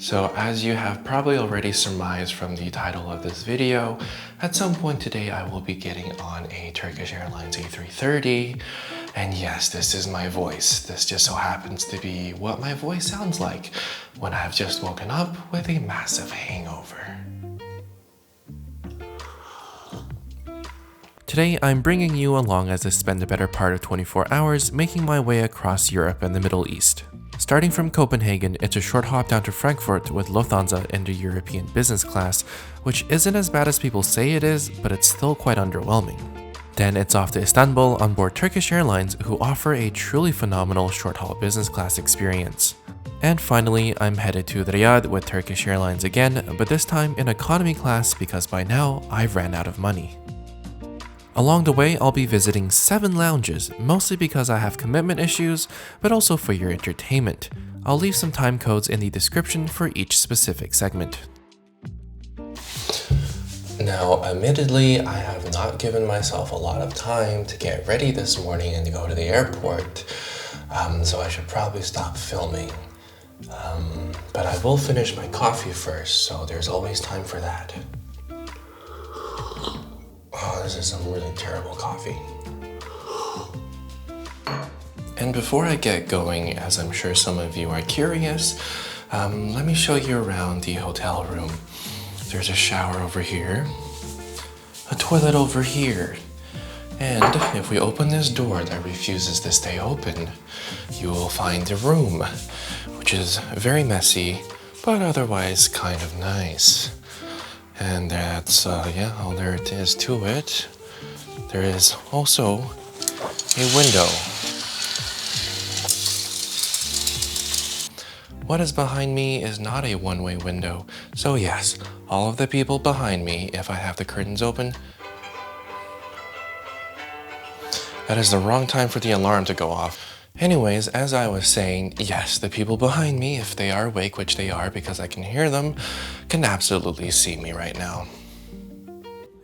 So as you have probably already surmised from the title of this video, at some point today I will be getting on a Turkish Airlines A330. And yes, this is my voice. This just so happens to be what my voice sounds like when I have just woken up with a massive hangover. Today, I'm bringing you along as I spend the better part of 24 hours making my way across Europe and the Middle East. Starting from Copenhagen, it's a short hop down to Frankfurt with Lufthansa in the European business class, which isn't as bad as people say it is, but it's still quite underwhelming. Then it's off to Istanbul on board Turkish Airlines, who offer a truly phenomenal short-haul business class experience. And finally, I'm headed to Riyadh with Turkish Airlines again, but this time in economy class because by now I've ran out of money. Along the way, I'll be visiting 7 lounges, mostly because I have commitment issues, but also for your entertainment. I'll leave some time codes in the description for each specific segment. Now, admittedly, I have not given myself a lot of time to get ready this morning and to go to the airport, so I should probably stop filming. But I will finish my coffee first, so there's always time for that. Oh, this is some really terrible coffee. And before I get going, as I'm sure some of you are curious, let me show you around the hotel room. There's a shower over here, a toilet over here, and if we open this door that refuses to stay open, you will find a room, which is very messy, but otherwise kind of nice. And that's, yeah, all there is to it. There is also a window. What is behind me is not a one-way window. So yes, all of the people behind me, if I have the curtains open, that is the wrong time for the alarm to go off. Anyways, as I was saying, yes, the people behind me, if they are awake, which they are because I can hear them, can absolutely see me right now.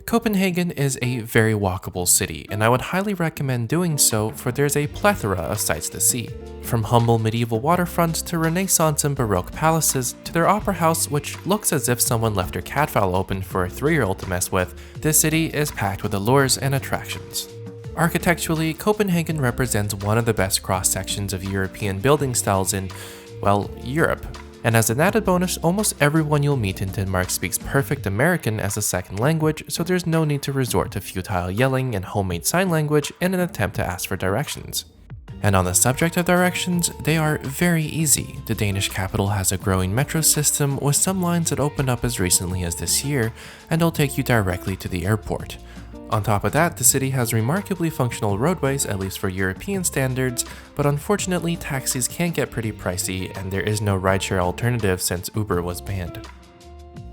Copenhagen is a very walkable city, and I would highly recommend doing so, for there's a plethora of sights to see. From humble medieval waterfronts to Renaissance and Baroque palaces to their opera house, which looks as if someone left their cat file open for a 3-year-old to mess with, this city is packed with allures and attractions. Architecturally, Copenhagen represents one of the best cross-sections of European building styles in, well, Europe. And as an added bonus, almost everyone you'll meet in Denmark speaks perfect American as a second language, so there's no need to resort to futile yelling and homemade sign language in an attempt to ask for directions. And on the subject of directions, they are very easy. The Danish capital has a growing metro system with some lines that opened up as recently as this year, and they'll take you directly to the airport. On top of that, the city has remarkably functional roadways, at least for European standards, but unfortunately taxis can get pretty pricey and there is no rideshare alternative since Uber was banned.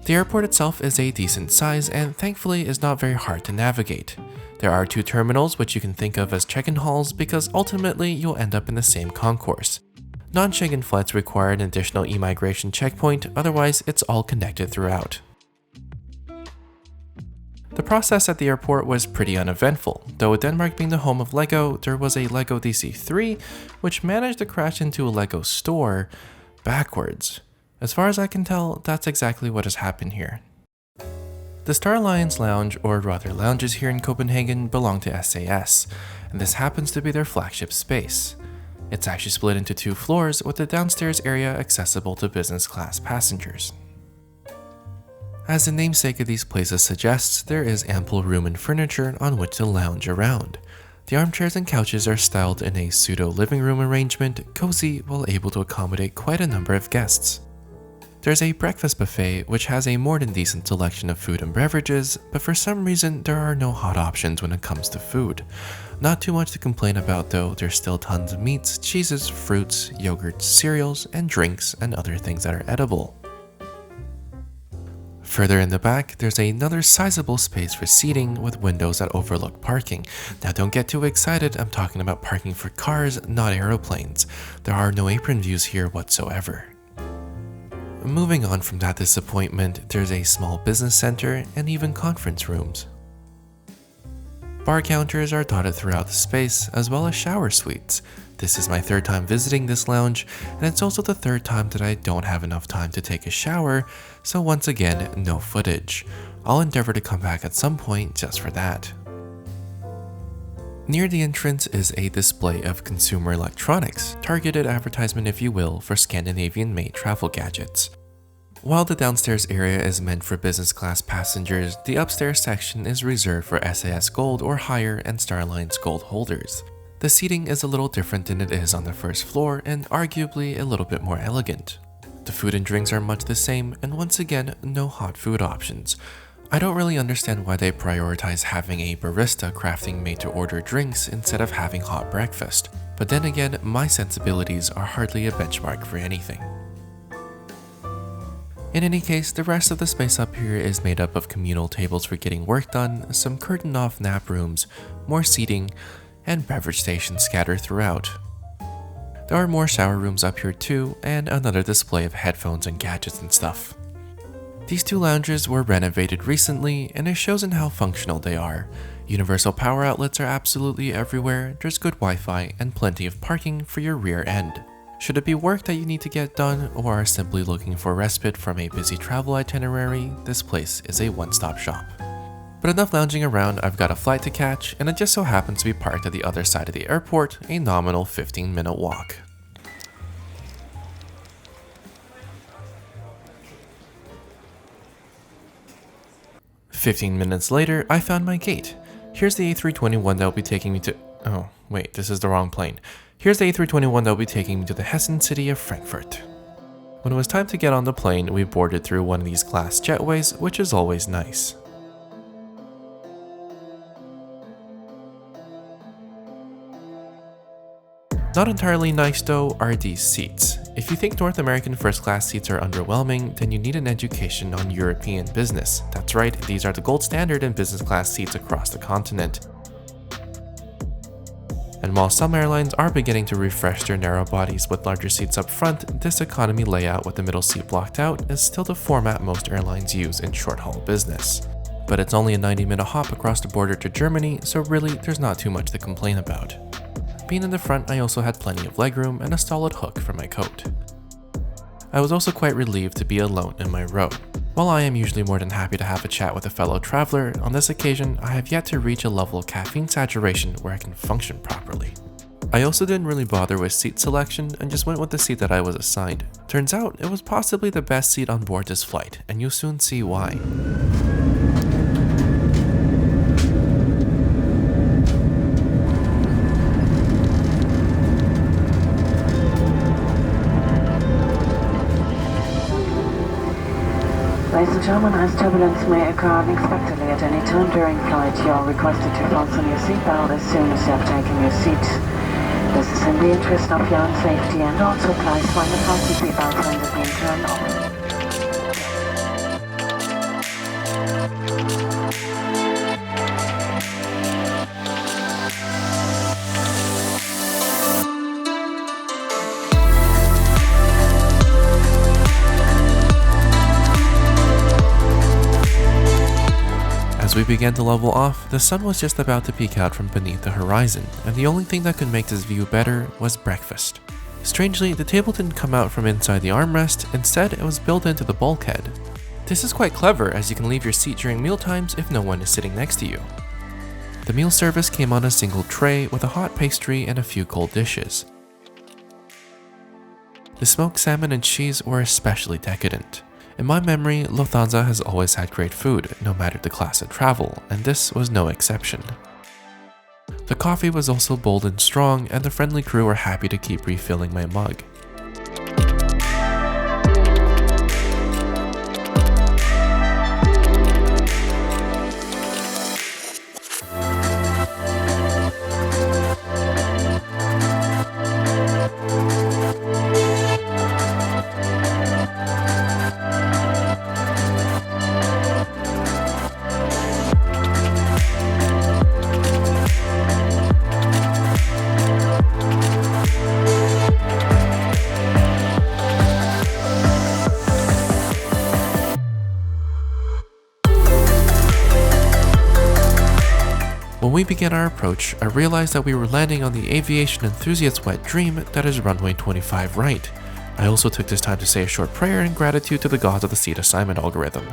The airport itself is a decent size and thankfully is not very hard to navigate. There are 2 terminals which you can think of as check-in halls because ultimately you'll end up in the same concourse. Non-Schengen flights require an additional immigration checkpoint, otherwise it's all connected throughout. The process at the airport was pretty uneventful, though with Denmark being the home of LEGO, there was a LEGO DC-3 which managed to crash into a LEGO store backwards. As far as I can tell, that's exactly what has happened here. The Star Alliance Lounge, or rather lounges here in Copenhagen, belong to SAS, and this happens to be their flagship space. It's actually split into 2 floors with the downstairs area accessible to business class passengers. As the namesake of these places suggests, there is ample room and furniture on which to lounge around. The armchairs and couches are styled in a pseudo-living room arrangement, cozy while able to accommodate quite a number of guests. There's a breakfast buffet which has a more than decent selection of food and beverages, but for some reason there are no hot options when it comes to food. Not too much to complain about though, there's still tons of meats, cheeses, fruits, yogurts, cereals, and drinks and other things that are edible. Further in the back, there's another sizable space for seating with windows that overlook parking. Now don't get too excited, I'm talking about parking for cars, not aeroplanes. There are no apron views here whatsoever. Moving on from that disappointment, there's a small business center and even conference rooms. Bar counters are dotted throughout the space, as well as shower suites. This is my third time visiting this lounge, and it's also the third time that I don't have enough time to take a shower, so once again, no footage. I'll endeavor to come back at some point just for that. Near the entrance is a display of consumer electronics, targeted advertisement if you will, for Scandinavian-made travel gadgets. While the downstairs area is meant for business class passengers, the upstairs section is reserved for SAS Gold or higher and Starline's Gold holders. The seating is a little different than it is on the first floor and arguably a little bit more elegant. The food and drinks are much the same, and once again, no hot food options. I don't really understand why they prioritize having a barista crafting made-to-order drinks instead of having hot breakfast. But then again, my sensibilities are hardly a benchmark for anything. In any case, the rest of the space up here is made up of communal tables for getting work done, some curtain-off nap rooms, more seating, and beverage stations scattered throughout. There are more shower rooms up here too, and another display of headphones and gadgets and stuff. These two lounges were renovated recently, and it shows in how functional they are. Universal power outlets are absolutely everywhere, there's good Wi-Fi, and plenty of parking for your rear end. Should it be work that you need to get done, or are simply looking for respite from a busy travel itinerary, this place is a one-stop shop. But enough lounging around, I've got a flight to catch, and it just so happens to be parked at the other side of the airport, a nominal 15-minute walk. "15 minutes later, I found my gate. Here's the A321 that will be taking me to... Oh, wait, this is the wrong plane. Here's the A321 that will be taking me to the Hessen city of Frankfurt." When it was time to get on the plane, we boarded through one of these glass jetways, which is always nice. Not entirely nice though are these seats. If you think North American first class seats are underwhelming, then you need an education on European business. That's right, these are the gold standard in business class seats across the continent. And while some airlines are beginning to refresh their narrow bodies with larger seats up front, this economy layout with the middle seat blocked out is still the format most airlines use in short-haul business. But it's only a 90-minute hop across the border to Germany, so really there's not too much to complain about. Being in the front, I also had plenty of legroom and a solid hook for my coat. I was also quite relieved to be alone in my row. While I am usually more than happy to have a chat with a fellow traveler, on this occasion I have yet to reach a level of caffeine saturation where I can function properly. I also didn't really bother with seat selection and just went with the seat that I was assigned. Turns out it was possibly the best seat on board this flight, and you'll soon see why. Ladies and gentlemen, as turbulence may occur unexpectedly at any time during flight, you are requested to fasten your seatbelt as soon as you have taken your seat. This is in the interest of your own safety and also applies when the fasten seatbelt sign is being turned on. As we began to level off, the sun was just about to peek out from beneath the horizon, and the only thing that could make this view better was breakfast. Strangely, the table didn't come out from inside the armrest, instead it was built into the bulkhead. This is quite clever, as you can leave your seat during mealtimes if no one is sitting next to you. The meal service came on a single tray with a hot pastry and a few cold dishes. The smoked salmon and cheese were especially decadent. In my memory, Lufthansa has always had great food, no matter the class of travel, and this was no exception. The coffee was also bold and strong, and the friendly crew were happy to keep refilling my mug. we began our approach, I realized that we were landing on the aviation enthusiast's wet dream that is runway 25 right. I also took this time to say a short prayer in gratitude to the gods of the seat assignment algorithm.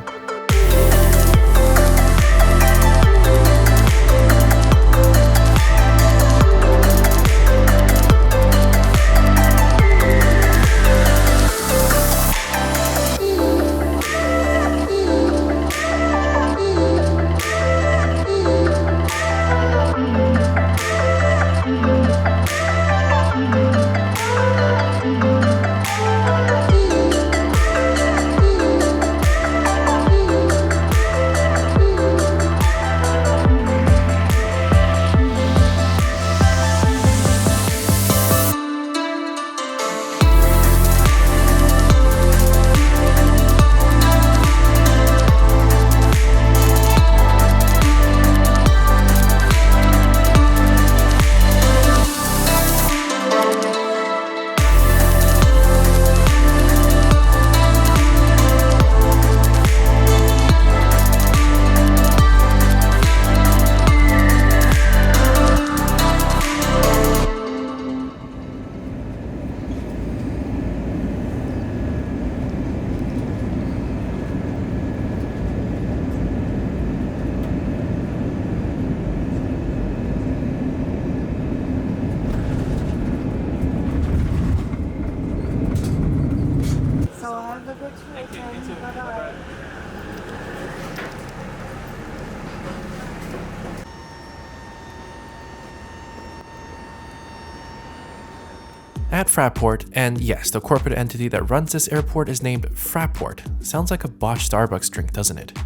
At Fraport, and yes, the corporate entity that runs this airport is named Fraport. Sounds like a botched Starbucks drink, doesn't it?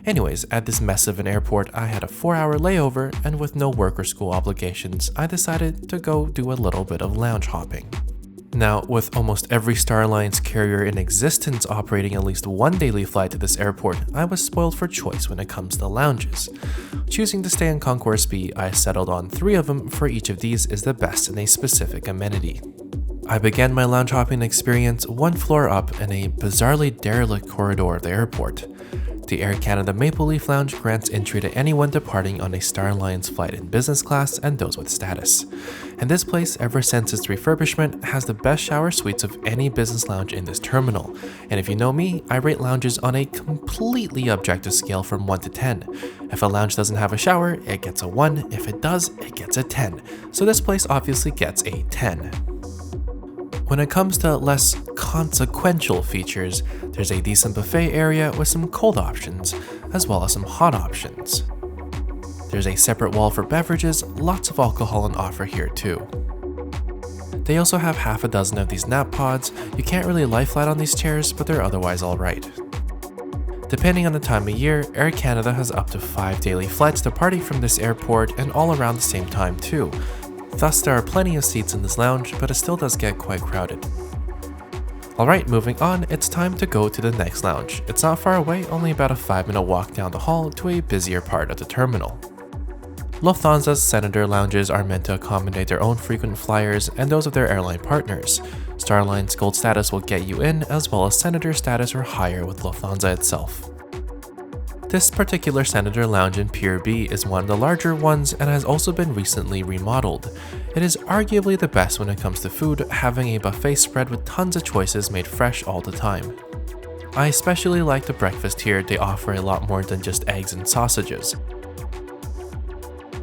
Anyways, at this mess of an airport, I had a 4-hour layover, and with no work or school obligations, I decided to go do a little bit of lounge hopping. Now, with almost every Star Alliance carrier in existence operating at least one daily flight to this airport, I was spoiled for choice when it comes to lounges. Choosing to stay in Concourse B, I settled on 3 of them, for each of these is the best in a specific amenity. I began my lounge hopping experience 1 floor up in a bizarrely derelict corridor of the airport. The Air Canada Maple Leaf Lounge grants entry to anyone departing on a Star Alliance flight in business class and those with status. And this place, ever since its refurbishment, has the best shower suites of any business lounge in this terminal. And if you know me, I rate lounges on a completely objective scale from 1 to 10. If a lounge doesn't have a shower, it gets a 1. If it does, it gets a 10. So this place obviously gets a 10. When it comes to less consequential features, there's a decent buffet area with some cold options, as well as some hot options. There's a separate wall for beverages, lots of alcohol on offer here too. They also have half a dozen of these nap pods. You can't really lie flat on these chairs, but they're otherwise alright. Depending on the time of year, Air Canada has up to 5 daily flights departing from this airport and all around the same time too. Thus, there are plenty of seats in this lounge, but it still does get quite crowded. Alright, moving on, it's time to go to the next lounge. It's not far away, only about a 5-minute walk down the hall to a busier part of the terminal. Lufthansa's Senator lounges are meant to accommodate their own frequent flyers and those of their airline partners. Star Alliance Gold status will get you in, as well as Senator status or higher with Lufthansa itself. This particular Senator lounge in Pier B is one of the larger ones and has also been recently remodeled. It is arguably the best when it comes to food, having a buffet spread with tons of choices made fresh all the time. I especially like the breakfast here. They offer a lot more than just eggs and sausages.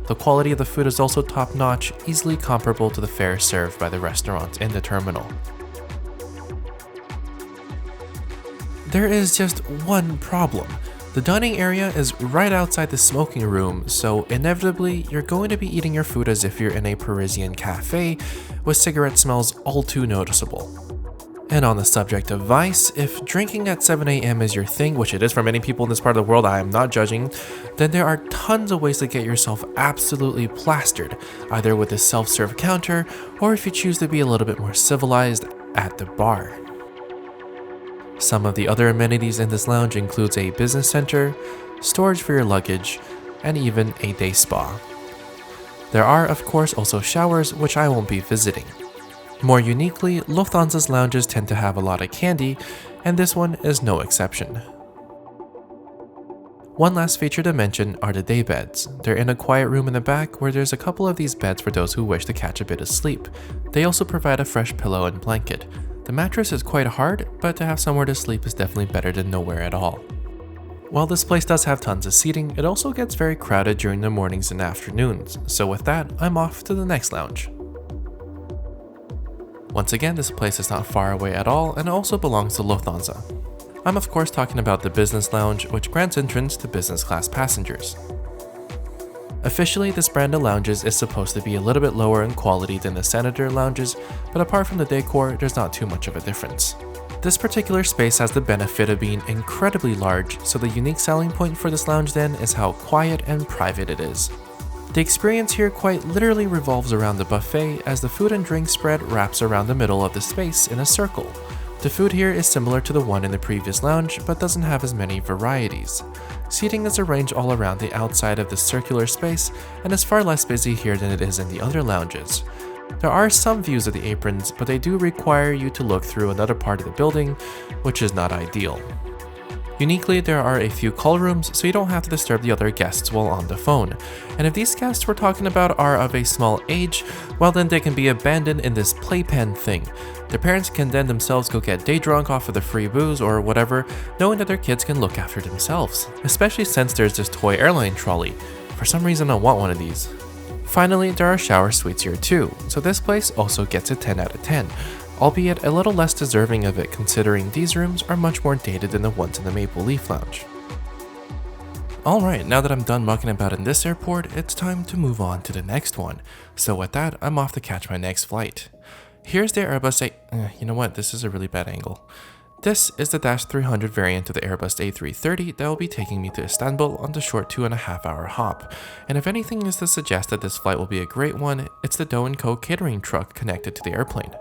The quality of the food is also top-notch, easily comparable to the fare served by the restaurants in the terminal. There is just one problem. The dining area is right outside the smoking room, so inevitably you're going to be eating your food as if you're in a Parisian cafe, with cigarette smells all too noticeable. And on the subject of vice, if drinking at 7 AM is your thing, which it is for many people in this part of the world, I am not judging, then there are tons of ways to get yourself absolutely plastered, either with a self-serve counter, or if you choose to be a little bit more civilized, at the bar. Some of the other amenities in this lounge includes a business center, storage for your luggage, and even a day spa. There are, of course, also showers, which I won't be visiting. More uniquely, Lufthansa's lounges tend to have a lot of candy, and this one is no exception. One last feature to mention are the day beds. They're in a quiet room in the back where there's a couple of these beds for those who wish to catch a bit of sleep. They also provide a fresh pillow and blanket. The mattress is quite hard, but to have somewhere to sleep is definitely better than nowhere at all. While this place does have tons of seating, it also gets very crowded during the mornings and afternoons, so with that, I'm off to the next lounge. Once again, this place is not far away at all and also belongs to Lufthansa. I'm of course talking about the Business Lounge, which grants entrance to business class passengers. Officially, this brand of lounges is supposed to be a little bit lower in quality than the Senator lounges, but apart from the decor, there's not too much of a difference. This particular space has the benefit of being incredibly large, so the unique selling point for this lounge then is how quiet and private it is. The experience here quite literally revolves around the buffet as the food and drink spread wraps around the middle of the space in a circle. The food here is similar to the one in the previous lounge, but doesn't have as many varieties. Seating is arranged all around the outside of this circular space and is far less busy here than it is in the other lounges. There are some views of the aprons, but they do require you to look through another part of the building, which is not ideal. Uniquely, there are a few call rooms, so you don't have to disturb the other guests while on the phone. And if these guests we're talking about are of a small age, well then they can be abandoned in this playpen thing. Their parents can then themselves go get day drunk off of the free booze or whatever, knowing that their kids can look after themselves. Especially since there's this toy airline trolley. For some reason I want one of these. Finally, there are shower suites here too, so this place also gets a 10 out of 10. Albeit a little less deserving of it considering these rooms are much more dated than the ones in the Maple Leaf Lounge. Alright, now that I'm done mucking about in this airport, it's time to move on to the next one. So with that, I'm off to catch my next flight. Here's the Airbus you know what, this is a really bad angle. This is the -300 variant of the Airbus A330 that will be taking me to Istanbul on the short 2.5 hour hop. And if anything is to suggest that this flight will be a great one, it's the Doe & Co catering truck connected to the airplane.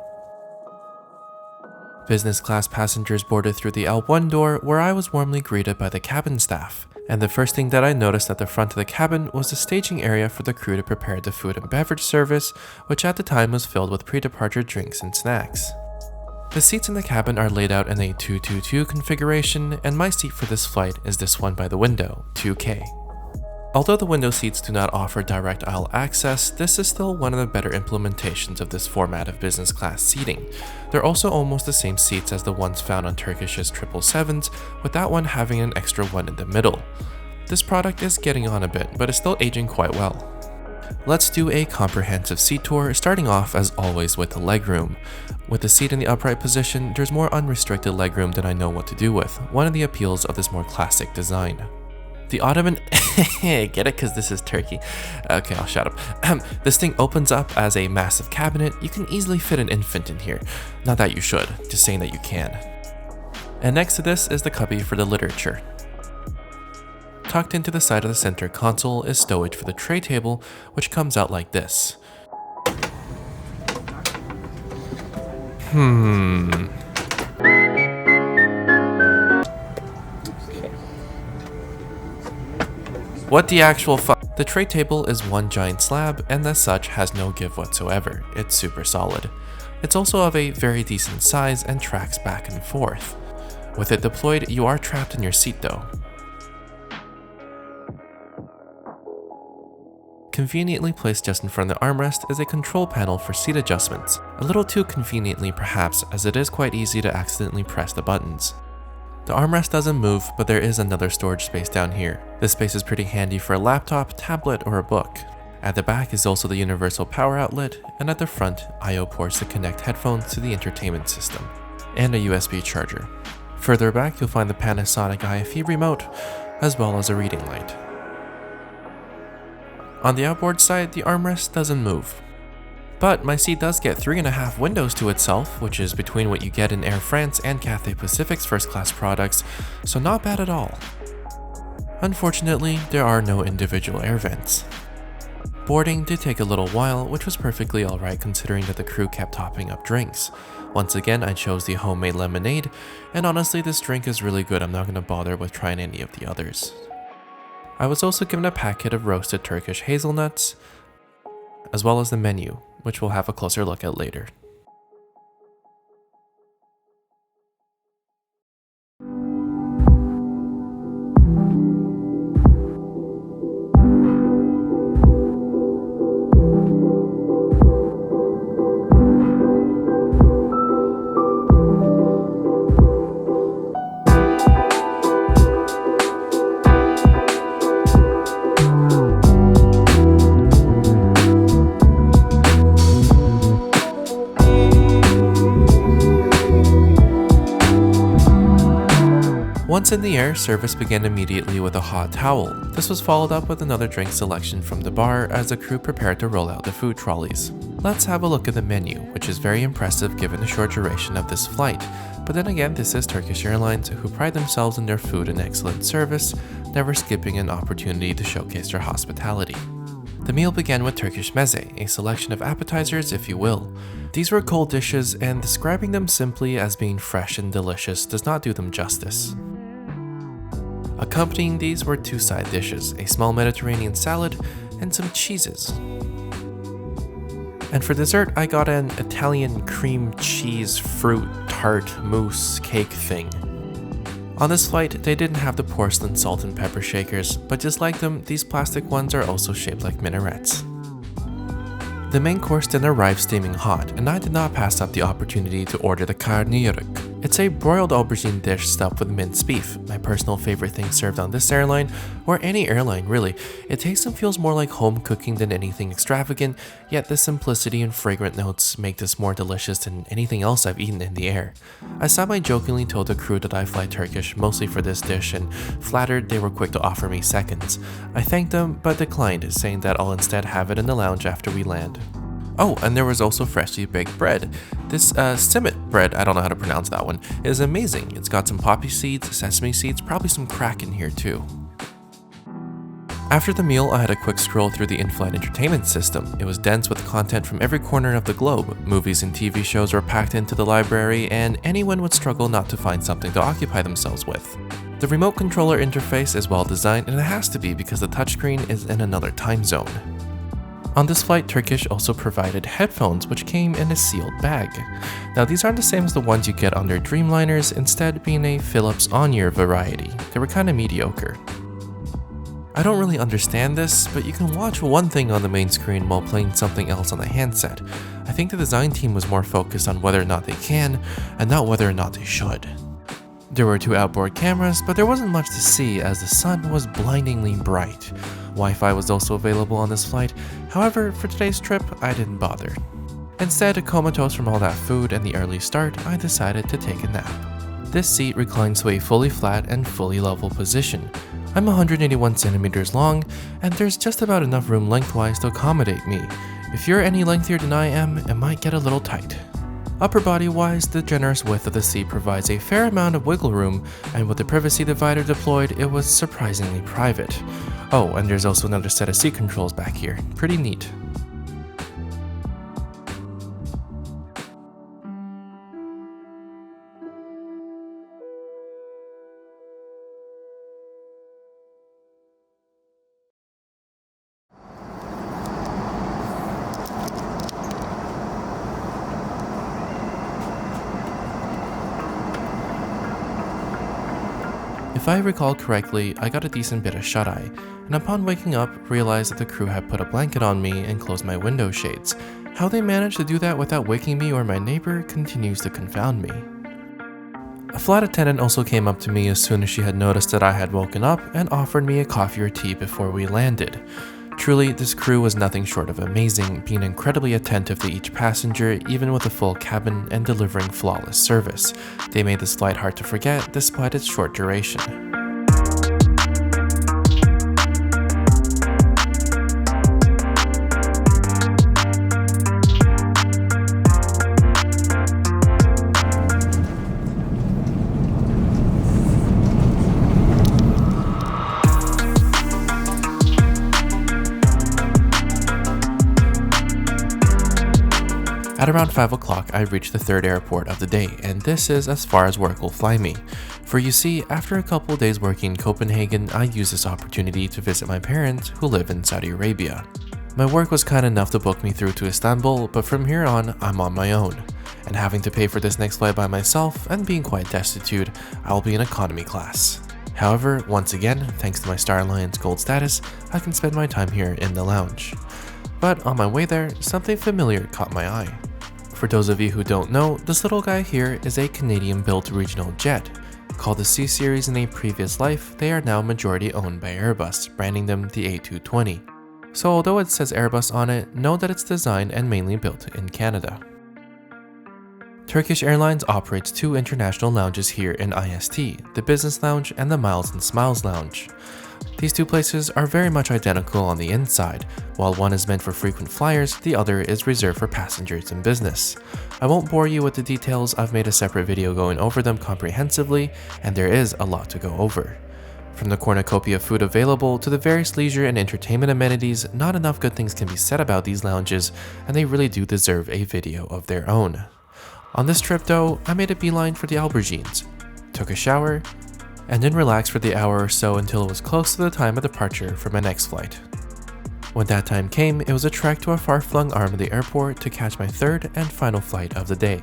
Business class passengers boarded through the L1 door where I was warmly greeted by the cabin staff. And the first thing that I noticed at the front of the cabin was the staging area for the crew to prepare the food and beverage service, which at the time was filled with pre-departure drinks and snacks. The seats in the cabin are laid out in a 2-2-2 configuration, and my seat for this flight is this one by the window, 2K. Although the window seats do not offer direct aisle access, this is still one of the better implementations of this format of business class seating. They're also almost the same seats as the ones found on Turkish's 777s, with that one having an extra one in the middle. This product is getting on a bit, but is still aging quite well. Let's do a comprehensive seat tour, starting off as always with the legroom. With the seat in the upright position, there's more unrestricted legroom than I know what to do with, one of the appeals of this more classic design. The ottoman, get it because this is Turkey. Okay, I'll shut up. This thing opens up as a massive cabinet. You can easily fit an infant in here. Not that you should, just saying that you can. And next to this is the cubby for the literature. Tucked into the side of the center console is stowage for the tray table, which comes out like this. What the actual fuck? The tray table is one giant slab and as such has no give whatsoever. It's super solid. It's also of a very decent size and tracks back and forth. With it deployed, you are trapped in your seat though. Conveniently placed just in front of the armrest is a control panel for seat adjustments, a little too conveniently perhaps as it is quite easy to accidentally press the buttons. The armrest doesn't move, but there is another storage space down here. This space is pretty handy for a laptop, tablet, or a book. At the back is also the universal power outlet, and at the front, I/O ports to connect headphones to the entertainment system, and a USB charger. Further back, you'll find the Panasonic IFE remote, as well as a reading light. On the outboard side, the armrest doesn't move. But my seat does get 3.5 windows to itself, which is between what you get in Air France and Cathay Pacific's first class products, so not bad at all. Unfortunately, there are no individual air vents. Boarding did take a little while, which was perfectly alright considering that the crew kept topping up drinks. Once again, I chose the homemade lemonade, and honestly this drink is really good. I'm not going to bother with trying any of the others. I was also given a packet of roasted Turkish hazelnuts, as well as the menu, which we'll have a closer look at later. Once in the air, service began immediately with a hot towel. This was followed up with another drink selection from the bar as the crew prepared to roll out the food trolleys. Let's have a look at the menu, which is very impressive given the short duration of this flight. But then again, this is Turkish Airlines, who pride themselves in their food and excellent service, never skipping an opportunity to showcase their hospitality. The meal began with Turkish meze, a selection of appetizers if you will. These were cold dishes, and describing them simply as being fresh and delicious does not do them justice. Accompanying these were 2 side dishes, a small Mediterranean salad, and some cheeses. And for dessert, I got an Italian cream cheese fruit tart mousse cake thing. On this flight, they didn't have the porcelain salt and pepper shakers, but just like them, these plastic ones are also shaped like minarets. The main course then arrived steaming hot, and I did not pass up the opportunity to order the karnıyarık. It's a broiled aubergine dish stuffed with minced beef, my personal favorite thing served on this airline, or any airline really. It tastes and feels more like home cooking than anything extravagant, yet the simplicity and fragrant notes make this more delicious than anything else I've eaten in the air. I semi-jokingly told the crew that I fly Turkish mostly for this dish, and flattered they were quick to offer me seconds. I thanked them, but declined, saying that I'll instead have it in the lounge after we land. Oh, and there was also freshly baked bread. This simit bread, I don't know how to pronounce that one, is amazing. It's got some poppy seeds, sesame seeds, probably some crack in here too. After the meal, I had a quick scroll through the in-flight entertainment system. It was dense with content from every corner of the globe. Movies and TV shows were packed into the library, and anyone would struggle not to find something to occupy themselves with. The remote controller interface is well designed, and it has to be because the touchscreen is in another time zone. On this flight, Turkish also provided headphones, which came in a sealed bag. Now, these aren't the same as the ones you get on their Dreamliners, instead being a Philips on-ear variety. They were kinda mediocre. I don't really understand this, but you can watch one thing on the main screen while playing something else on the handset. I think the design team was more focused on whether or not they can, and not whether or not they should. There were 2 outboard cameras, but there wasn't much to see as the sun was blindingly bright. Wi-Fi was also available on this flight, however, for today's trip, I didn't bother. Instead, comatose from all that food and the early start, I decided to take a nap. This seat reclines to a fully flat and fully level position. I'm 181 centimeters long, and there's just about enough room lengthwise to accommodate me. If you're any lengthier than I am, it might get a little tight. Upper body wise, the generous width of the seat provides a fair amount of wiggle room, and with the privacy divider deployed, it was surprisingly private. Oh, and there's also another set of seat controls back here. Pretty neat. If I recall correctly, I got a decent bit of shut-eye, and upon waking up, realized that the crew had put a blanket on me and closed my window shades. How they managed to do that without waking me or my neighbor continues to confound me. A flight attendant also came up to me as soon as she had noticed that I had woken up and offered me a coffee or tea before we landed. Truly, this crew was nothing short of amazing, being incredibly attentive to each passenger, even with a full cabin, and delivering flawless service. They made this flight hard to forget, despite its short duration. At around 5 o'clock, I reached the 3rd airport of the day, and this is as far as work will fly me. For you see, after a couple days working in Copenhagen, I used this opportunity to visit my parents who live in Saudi Arabia. My work was kind enough to book me through to Istanbul, but from here on, I'm on my own. And having to pay for this next flight by myself, and being quite destitute, I'll be in economy class. However, once again, thanks to my Star Alliance Gold status, I can spend my time here in the lounge. But on my way there, something familiar caught my eye. For those of you who don't know, this little guy here is a Canadian-built regional jet. Called the C-Series in a previous life, they are now majority owned by Airbus, branding them the A330. So although it says Airbus on it, know that it's designed and mainly built in Canada. Turkish Airlines operates 2 international lounges here in IST, the Business Lounge and the Miles and Smiles Lounge. These 2 places are very much identical on the inside. While one is meant for frequent flyers, the other is reserved for passengers in business. I won't bore you with the details, I've made a separate video going over them comprehensively, and there is a lot to go over. From the cornucopia of food available to the various leisure and entertainment amenities, not enough good things can be said about these lounges, and they really do deserve a video of their own. On this trip though, I made a beeline for the Albergines, took a shower, and then relaxed for the hour or so until it was close to the time of departure for my next flight. When that time came, it was a trek to a far-flung arm of the airport to catch my 3rd and final flight of the day.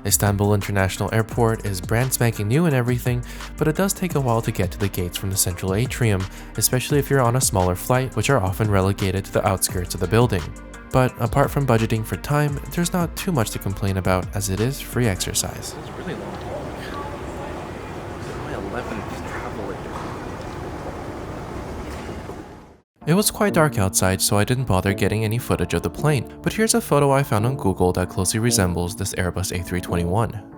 Istanbul International Airport is brand spanking new and everything, but it does take a while to get to the gates from the central atrium, especially if you're on a smaller flight, which are often relegated to the outskirts of the building. But apart from budgeting for time, there's not too much to complain about as it is free exercise. It's really long. This is my 11th travel. It was quite dark outside, so I didn't bother getting any footage of the plane, but here's a photo I found on Google that closely resembles this Airbus A321.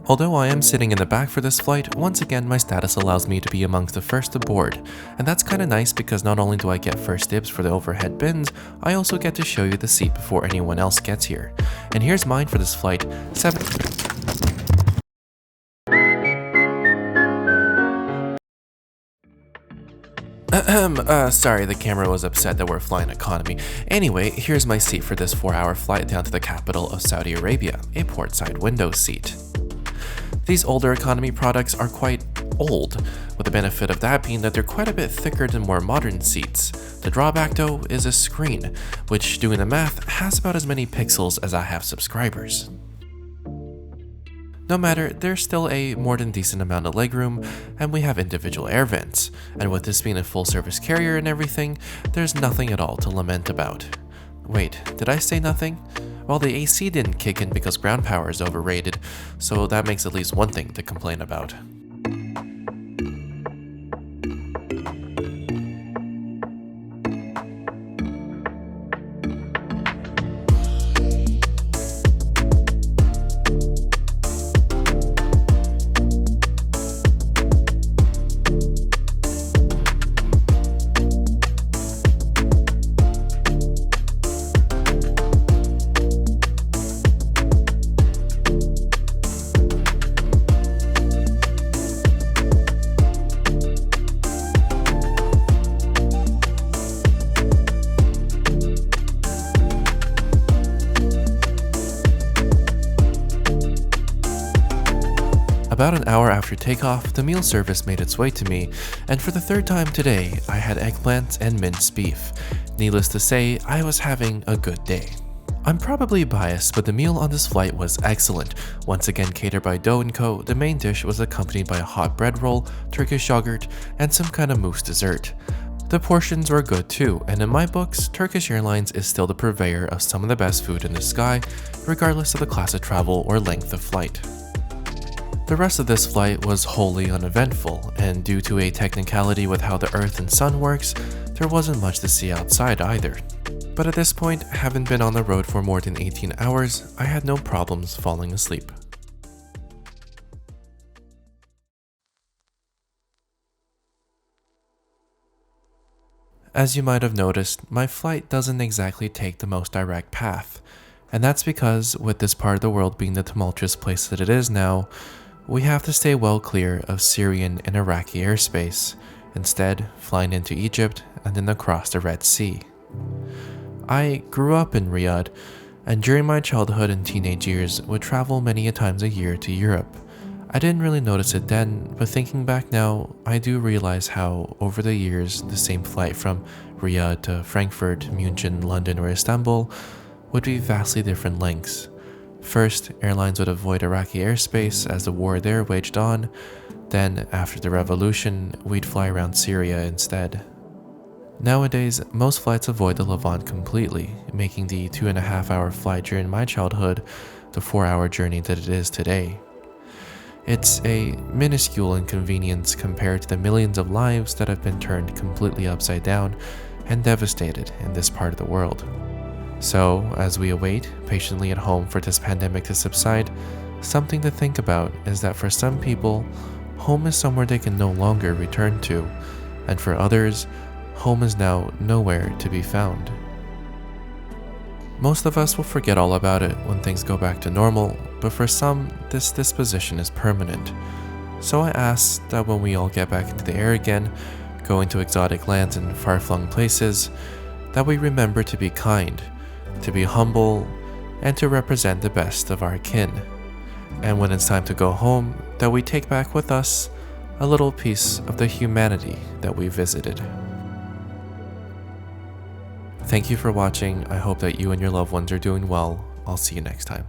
Although I am sitting in the back for this flight, once again my status allows me to be amongst the first aboard, and that's kinda nice because not only do I get first dibs for the overhead bins, I also get to show you the seat before anyone else gets here. And here's mine for this flight, sorry, the camera was upset that we're flying economy. Anyway, here's my seat for this 4-hour flight down to the capital of Saudi Arabia, a portside window seat. These older economy products are quite old, with the benefit of that being that they're quite a bit thicker than more modern seats. The drawback though is a screen, which doing the math has about as many pixels as I have subscribers. No matter, there's still a more than decent amount of legroom, and we have individual air vents, and with this being a full service carrier and everything, there's nothing at all to lament about. Wait, did I say nothing? Well, the AC didn't kick in because ground power is overrated, so that makes at least one thing to complain about. About an hour after takeoff, the meal service made its way to me, and for the 3rd time today, I had eggplants and minced beef. Needless to say, I was having a good day. I'm probably biased, but the meal on this flight was excellent. Once again catered by Dough & Co., the main dish was accompanied by a hot bread roll, Turkish yogurt, and some kind of mousse dessert. The portions were good too, and in my books, Turkish Airlines is still the purveyor of some of the best food in the sky, regardless of the class of travel or length of flight. The rest of this flight was wholly uneventful, and due to a technicality with how the Earth and Sun works, there wasn't much to see outside either. But at this point, having been on the road for more than 18 hours, I had no problems falling asleep. As you might have noticed, my flight doesn't exactly take the most direct path, and that's because, with this part of the world being the tumultuous place that it is now, we have to stay well clear of Syrian and Iraqi airspace, instead flying into Egypt and then across the Red Sea. I grew up in Riyadh, and during my childhood and teenage years would travel many a times a year to Europe. I didn't really notice it then, but thinking back now, I do realize how, over the years, the same flight from Riyadh to Frankfurt, München, London, or Istanbul would be vastly different lengths. First, airlines would avoid Iraqi airspace as the war there waged on. Then, after the revolution, we'd fly around Syria instead. Nowadays, most flights avoid the Levant completely, making the 2.5-hour flight during my childhood the 4-hour journey that it is today. It's a minuscule inconvenience compared to the millions of lives that have been turned completely upside down and devastated in this part of the world. So, as we await patiently at home for this pandemic to subside, something to think about is that for some people, home is somewhere they can no longer return to, and for others, home is now nowhere to be found. Most of us will forget all about it when things go back to normal, but for some, this disposition is permanent. So I ask that when we all get back into the air again, go into exotic lands and far-flung places, that we remember to be kind, to be humble, and to represent the best of our kin. And when it's time to go home, that we take back with us a little piece of the humanity that we visited. Thank you for watching. I hope that you and your loved ones are doing well. I'll see you next time.